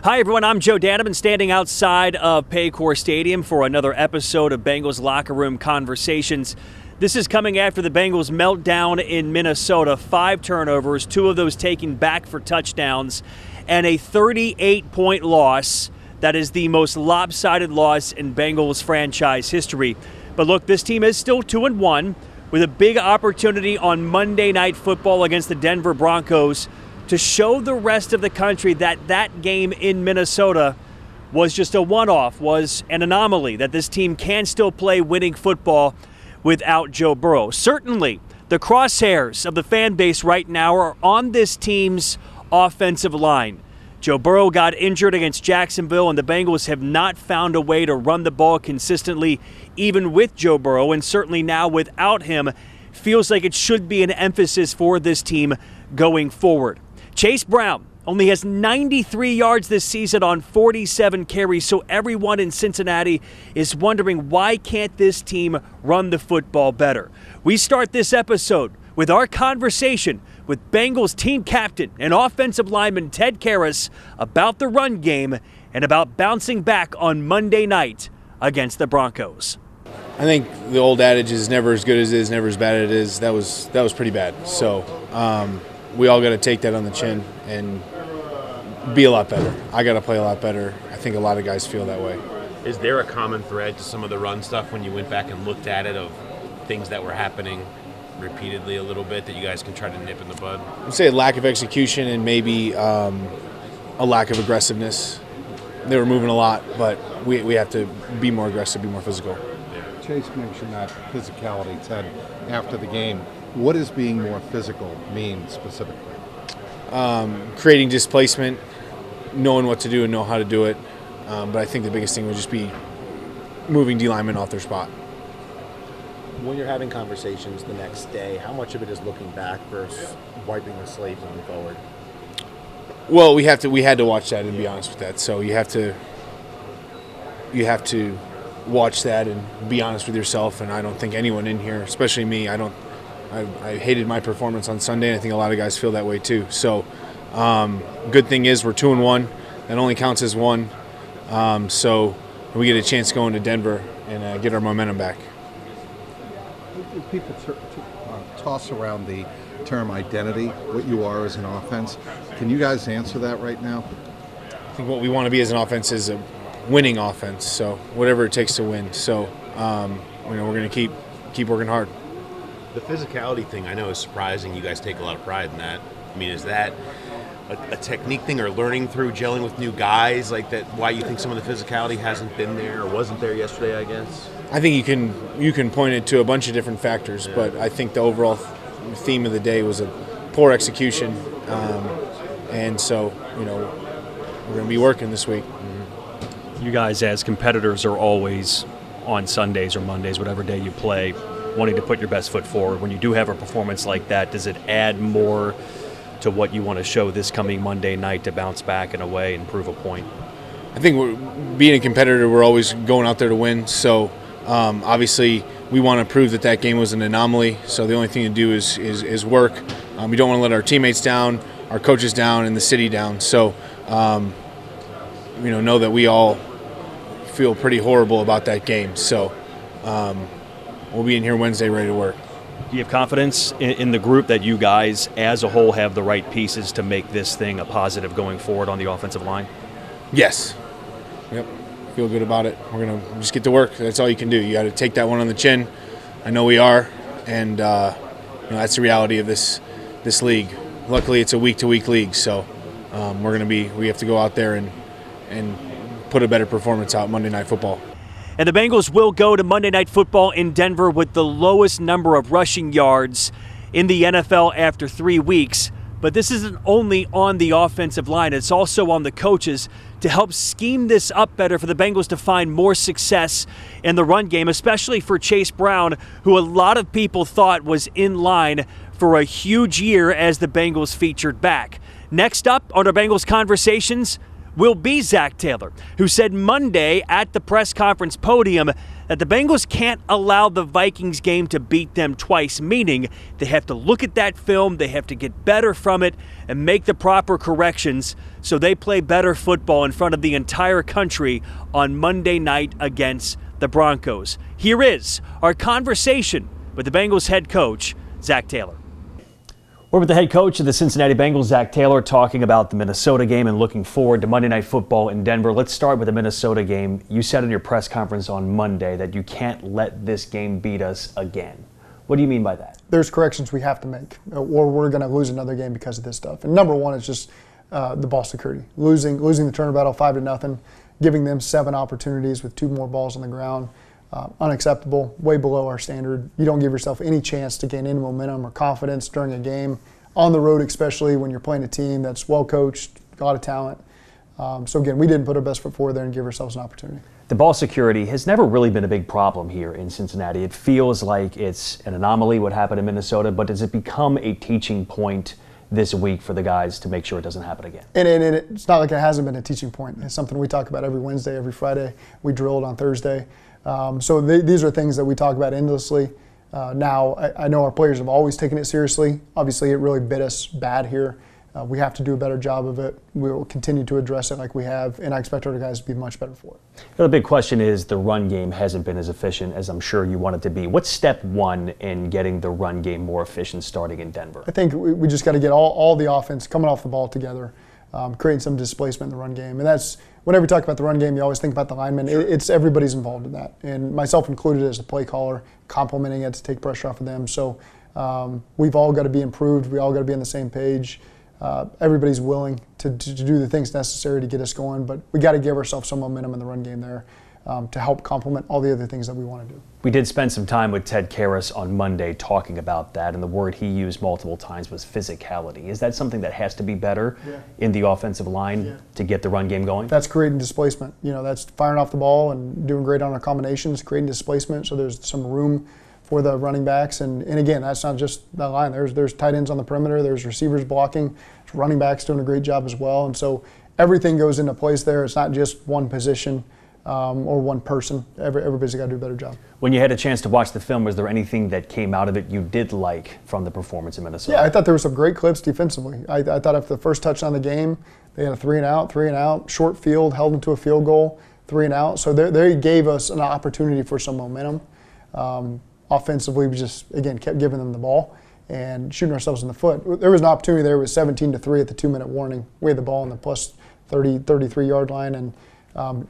Hi, everyone. I'm Joe Danneman, standing outside of Paycor Stadium for another episode of Bengals Locker Room Conversations. This is coming after the Bengals meltdown in Minnesota. 5 turnovers, 2 of those taken back for touchdowns, and a 38-point loss. That is the most lopsided loss in Bengals franchise history. But look, this team is still 2-1 with a big opportunity on Monday Night Football against the Denver Broncos to show the rest of the country that that game in Minnesota was just a one-off, was an anomaly, that this team can still play winning football without Joe Burrow. Certainly, the crosshairs of the fan base right now are on this team's offensive line. Joe Burrow got injured against Jacksonville, and the Bengals have not found a way to run the ball consistently, even with Joe Burrow, and certainly now without him, feels like it should be an emphasis for this team going forward. Chase Brown only has 93 yards this season on 47 carries, so everyone in Cincinnati is wondering, why can't this team run the football better? We start this episode with our conversation with Bengals team captain and offensive lineman Ted Karras about the run game and about bouncing back on Monday night against the Broncos. I think the old adage is never as good as it is, never as bad as it is. That was pretty bad. So we all got to take that on the chin and be a lot better. I got to play a lot better. I think a lot of guys feel that way. Is there a common thread to some of the run stuff when you went back and looked at it, of things that were happening repeatedly a little bit that you guys can try to nip in the bud? I'd say a lack of execution and maybe a lack of aggressiveness. They were moving a lot, but we have to be more aggressive, be more physical. Chase mentioned that physicality, Ted, after the game. What does being more physical mean specifically? Creating displacement, knowing what to do and know how to do it. But I think the biggest thing would just be moving D linemen off their spot. When you're having conversations the next day, how much of it is looking back versus wiping the slate moving forward? Well, we had to watch that and be honest with that. So you have to watch that and be honest with yourself. And I don't think anyone in here, especially me, I hated my performance on Sunday, and I think a lot of guys feel that way too. So good thing is we're 2-1. That only counts as one. So we get a chance to go into Denver and get our momentum back. People toss around the term identity, what you are as an offense. Can you guys answer that right now? I think what we want to be as an offense is a winning offense. So whatever it takes to win. So we're going to keep working hard. The physicality thing, I know, is surprising. You guys take a lot of pride in that. I mean, is that a technique thing, or learning through gelling with new guys like that? Why you think some of the physicality hasn't been there or wasn't there yesterday, I guess? I think you can point it to a bunch of different factors, yeah. But I think the overall theme of the day was a poor execution, and so we're going to be working this week. Mm-hmm. You guys as competitors are always on Sundays or Mondays, whatever day you play, wanting to put your best foot forward. When you do have a performance like that, does it add more to what you want to show this coming Monday night to bounce back in a way and prove a point? I think being a competitor, we're always going out there to win. So obviously we want to prove that game was an anomaly. So the only thing to do is work. We don't want to let our teammates down, our coaches down, and the city down. So know that we all feel pretty horrible about that game. So we'll be in here Wednesday ready to work. Do you have confidence in the group that you guys as a whole have the right pieces to make this thing a positive going forward on the offensive line? Yes. Yep. Feel good about it. We're going to just get to work. That's all you can do. You got to take that one on the chin. I know we are, and that's the reality of this league. Luckily, it's a week-to-week league, so we have to go out there and put a better performance out Monday Night Football. And the Bengals will go to Monday Night Football in Denver with the lowest number of rushing yards in the NFL after 3 weeks. But this isn't only on the offensive line, it's also on the coaches to help scheme this up better for the Bengals to find more success in the run game, especially for Chase Brown, who a lot of people thought was in line for a huge year as the Bengals featured back. Next up on our Bengals Conversations, will be Zac Taylor, who said Monday at the press conference podium that the Bengals can't allow the Vikings game to beat them twice, meaning they have to look at that film, they have to get better from it, and make the proper corrections so they play better football in front of the entire country on Monday night against the Broncos. Here is our conversation with the Bengals head coach, Zac Taylor. We're with the head coach of the Cincinnati Bengals, Zac Taylor, talking about the Minnesota game and looking forward to Monday Night Football in Denver. Let's start with the Minnesota game. You said in your press conference on Monday that you can't let this game beat us again. What do you mean by that? There's corrections we have to make, or we're going to lose another game because of this stuff. And number one is just the ball security. Losing the turnover battle 5-0, giving them 7 opportunities with 2 more balls on the ground. Unacceptable, way below our standard. You don't give yourself any chance to gain any momentum or confidence during a game, on the road especially when you're playing a team that's well coached, a lot of talent. So again, we didn't put our best foot forward there and give ourselves an opportunity. The ball security has never really been a big problem here in Cincinnati. It feels like it's an anomaly what happened in Minnesota, but does it become a teaching point this week for the guys to make sure it doesn't happen again? And it's not like it hasn't been a teaching point. It's something we talk about every Wednesday, every Friday. We drilled on Thursday. So these are things that we talk about endlessly. Now, I know our players have always taken it seriously. Obviously, it really bit us bad here. We have to do a better job of it. We will continue to address it like we have, and I expect our guys to be much better for it. The big question is the run game hasn't been as efficient as I'm sure you want it to be. What's step one in getting the run game more efficient starting in Denver? I think we just got to get all the offense coming off the ball together, creating some displacement in the run game. And that's, whenever we talk about the run game, you always think about the linemen. Sure. It's everybody's involved in that, and myself included as a play caller, complimenting it to take pressure off of them. So we've all got to be improved. We all got to be on the same page. Everybody's willing to do the things necessary to get us going, but we got to give ourselves some momentum in the run game there to help complement all the other things that we want to do. We did spend some time with Ted Karras on Monday talking about that, and the word he used multiple times was physicality. Is that something that has to be better in the offensive line to get the run game going? That's creating displacement. You know, that's firing off the ball and doing great on our combinations, creating displacement so there's some room for the running backs. And again, that's not just the line. There's tight ends on the perimeter. There's receivers blocking. There's running backs doing a great job as well. And so everything goes into place there. It's not just one position or one person. Everybody's got to do a better job. When you had a chance to watch the film, was there anything that came out of it you did like from the performance in Minnesota? Yeah, I thought there were some great clips defensively. I thought after the first touchdown of the game, they had a 3-and-out, short field, held them to a field goal, 3-and-out. So they gave us an opportunity for some momentum. Offensively, we just, again, kept giving them the ball and shooting ourselves in the foot. There was an opportunity there. It was 17-3 at the 2-minute warning. We had the ball on the plus 30, 33-yard line and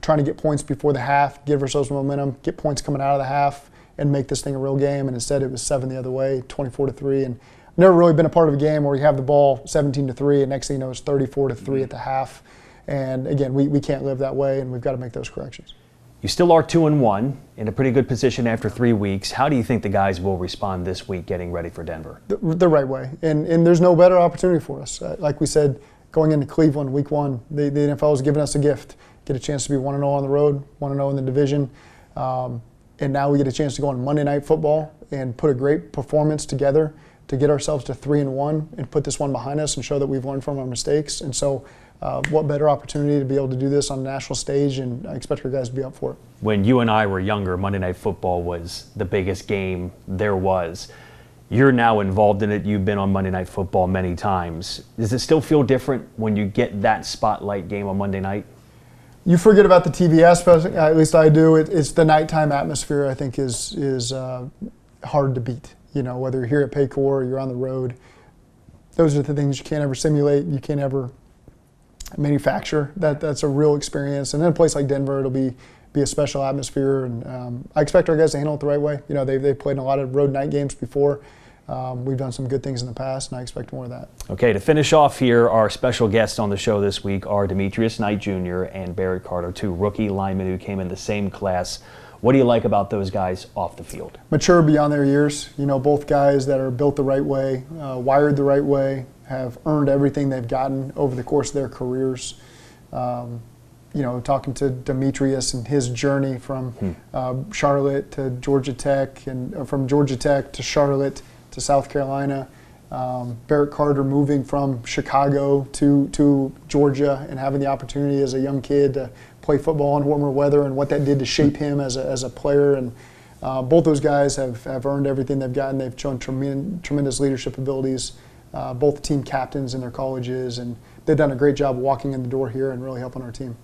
trying to get points before the half, give ourselves momentum, get points coming out of the half, and make this thing a real game. And instead, it was 7 the other way, 24-3. And never really been a part of a game where you have the ball 17-3, and next thing you know, it's 34-3 at the half. And again, we can't live that way, and we've got to make those corrections. You still are 2-1 in a pretty good position after 3 weeks. How do you think the guys will respond this week getting ready for Denver? The right way. And there's no better opportunity for us. Like we said, going into Cleveland week 1, the NFL has given us a gift. Get a chance to be 1-0 on the road, 1-0 in the division. And now we get a chance to go on Monday Night Football and put a great performance together to get ourselves to 3-1 and put this one behind us and show that we've learned from our mistakes. And so what better opportunity to be able to do this on a national stage, and I expect our guys to be up for it. When you and I were younger, Monday Night Football was the biggest game there was. You're now involved in it. You've been on Monday Night Football many times. Does it still feel different when you get that spotlight game on Monday night? You forget about the TV aspect, at least I do. It's the nighttime atmosphere, I think, is hard to beat. You know, whether you're here at Paycor or you're on the road, those are the things you can't ever simulate. You can't ever manufacture. That's a real experience. And then a place like Denver, it'll be a special atmosphere. And I expect our guys to handle it the right way. You know, they've played in a lot of road night games before. We've done some good things in the past, and I expect more of that. Okay, to finish off here, our special guests on the show this week are Demetrius Knight Jr. and Barrett Carter, 2 rookie linemen who came in the same class. What do you like about those guys off the field? Mature beyond their years. You know, both guys that are built the right way, wired the right way, have earned everything they've gotten over the course of their careers. You know, talking to Demetrius and his journey from Charlotte to Georgia Tech, and from Georgia Tech to Charlotte to South Carolina, Barrett Carter moving from Chicago to Georgia and having the opportunity as a young kid to play football in warmer weather and what that did to shape him as a player. And both those guys have earned everything they've gotten. They've shown tremendous leadership abilities, both team captains in their colleges, and they've done a great job walking in the door here and really helping our team.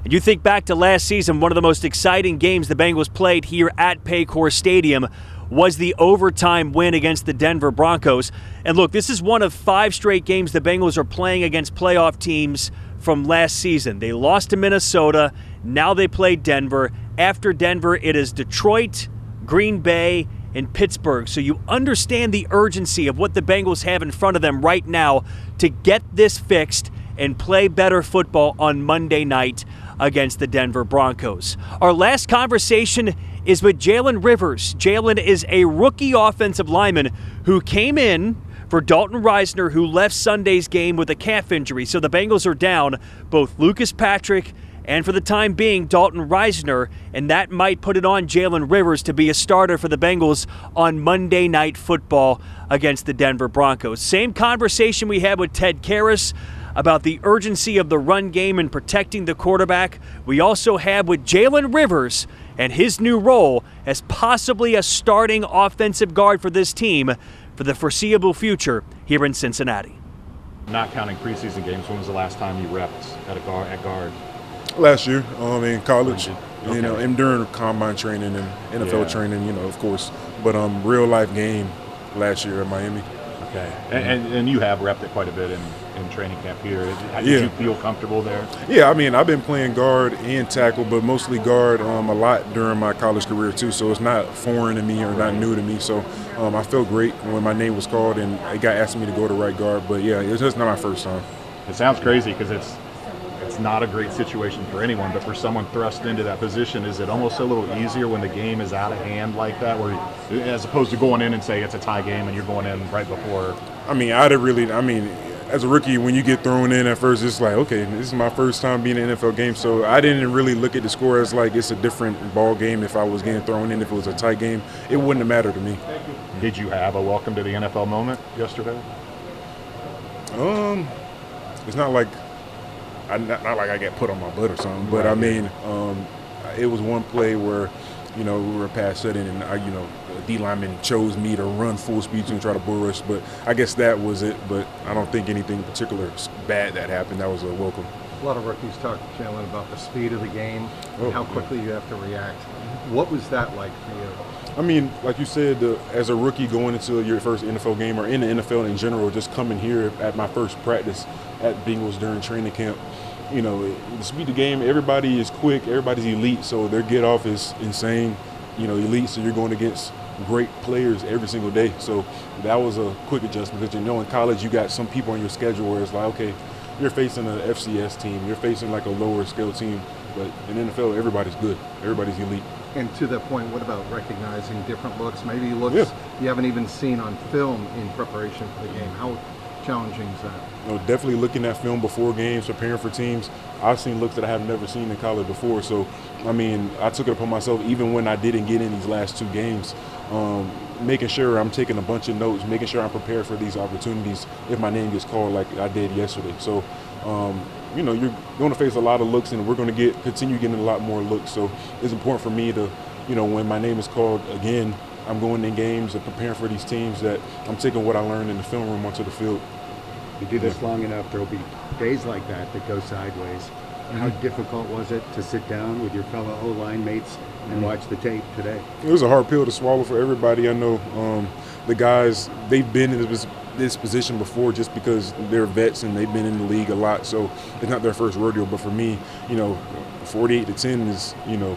And you think back to last season, one of the most exciting games the Bengals played here at Paycor Stadium was the overtime win against the Denver Broncos. And look, this is one of 5 straight games the Bengals are playing against playoff teams from last season. They lost to Minnesota, now they play Denver. After Denver, it is Detroit, Green Bay, and Pittsburgh. So you understand the urgency of what the Bengals have in front of them right now to get this fixed and play better football on Monday night against the Denver Broncos. Our last conversation is with Jalen Rivers. Jalen is a rookie offensive lineman who came in for Dalton Reisner, who left Sunday's game with a calf injury. So the Bengals are down both Lucas Patrick and, for the time being, Dalton Reisner, and that might put it on Jalen Rivers to be a starter for the Bengals on Monday Night Football against the Denver Broncos. Same conversation we had with Ted Karras about the urgency of the run game and protecting the quarterback. We also have with Jalen Rivers and his new role as possibly a starting offensive guard for this team for the foreseeable future here in Cincinnati. Not counting preseason games, when was the last time you repped at guard? Last year in college, Okay. you know, and during combine training and NFL training, you know, of course. But real life game last year at Miami. Okay, and you have repped it quite a bit in training camp here. Did you feel comfortable there? Yeah, I mean, I've been playing guard and tackle, but mostly guard a lot during my college career too. So it's not foreign to me or not new to me. So I felt great when my name was called and a guy asked me to go to right guard. But yeah, it's just not my first time. It sounds crazy because it's not a great situation for anyone, but for someone thrust into that position, is it almost a little easier when the game is out of hand like that, where as opposed to going in and say it's a tie game and you're going in right before? I mean, as a rookie, when you get thrown in at first, it's like, okay, this is my first time being in an NFL game, so I didn't really look at the score as like it's a different ball game if I was getting thrown in. If it was a tight game, it wouldn't have mattered to me. Did you have a welcome to the NFL moment yesterday? It's not like not like I got put on my butt or something, but I mean, it was one play where, you know, we were past setting and the D lineman chose me to run full speed and try to bull rush, but I guess that was it. But I don't think anything particular bad that happened. That was a welcome. A lot of rookies talk to Jalen about the speed of the game and how quickly you have to react. What was that like for you? I mean, like you said, as a rookie going into your first NFL game or in the NFL in general, just coming here at my first practice at Bengals during training camp, you know, the speed of the game, everybody is quick, everybody's elite, so their get off is insane, you know, elite, so you're going against great players every single day. So that was a quick adjustment because, you know, in college you got some people on your schedule where it's like, okay, you're facing an FCS team, you're facing like a lower scale team, but in NFL everybody's good, everybody's elite. And to that point, what about recognizing different looks, maybe looks you haven't even seen on film in preparation for the game? How challenging is that? You know, definitely looking at film before games, preparing for teams. I've seen looks that I have never seen in college before. So, I mean, I took it upon myself, even when I didn't get in these last 2 games, making sure I'm taking a bunch of notes, making sure I'm prepared for these opportunities if my name gets called like I did yesterday. So, you know, you're going to face a lot of looks, and we're going to continue getting a lot more looks. So it's important for me to, you know, when my name is called again, I'm going in games and preparing for these teams that I'm taking what I learned in the film room onto the field. You do this long enough, there'll be days like that go sideways. How difficult was it to sit down with your fellow O-line mates and watch the tape today? It was a hard pill to swallow for everybody. I know the guys, they've been in this position before just because they're vets and they've been in the league a lot, so it's not their first rodeo. But for me, you know, 48-10 is, you know,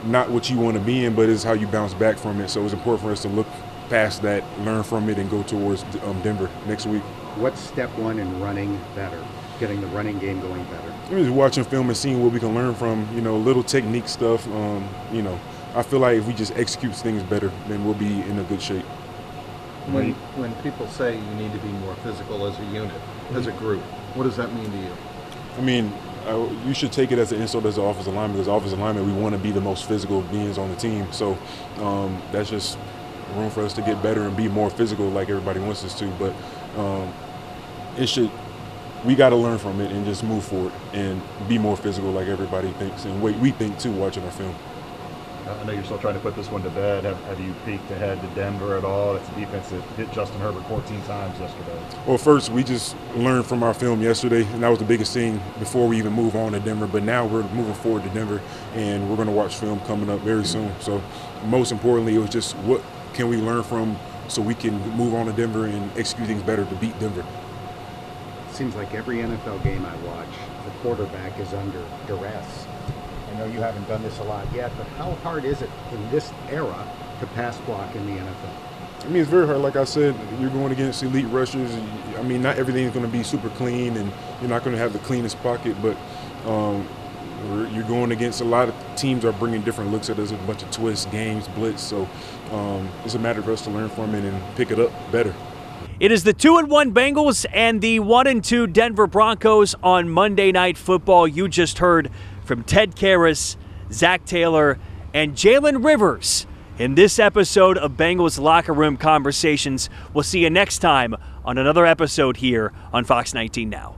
not what you want to be in, but it's how you bounce back from it. So it's important for us to look past that, learn from it, and go towards Denver next week. What's step one in running better, getting the running game going better? Just watching film and seeing what we can learn from, you know, little technique stuff. You know, I feel like if we just execute things better, then we'll be in a good shape. When people say you need to be more physical as a unit, as a group, what does that mean to you? I mean, you should take it as an insult as an offensive lineman, because offensive lineman, we want to be the most physical beings on the team. So that's just room for us to get better and be more physical like everybody wants us to. But We got to learn from it and just move forward and be more physical like everybody thinks and we think too watching our film. I know you're still trying to put this one to bed. Have you peeked ahead to Denver at all? That's a defense that hit Justin Herbert 14 times yesterday. Well, first, we just learned from our film yesterday, and that was the biggest thing before we even move on to Denver. But now we're moving forward to Denver, and we're going to watch film coming up very soon. So most importantly, it was just what can we learn from so we can move on to Denver and execute things better to beat Denver. It seems like every NFL game I watch, the quarterback is under duress. I know you haven't done this a lot yet, but how hard is it in this era to pass block in the NFL? I mean, it's very hard. Like I said, you're going against elite rushers. I mean, not everything's going to be super clean, and you're not going to have the cleanest pocket, but you're going against a lot of teams are bringing different looks at us, a bunch of twists, games, blitz. So it's a matter for us to learn from it and pick it up better. It is the 2-1 Bengals and the 1-2 Denver Broncos on Monday Night Football. You just heard from Ted Karras, Zac Taylor, and Jalen Rivers in this episode of Bengals Locker Room Conversations. We'll see you next time on another episode here on Fox 19 Now.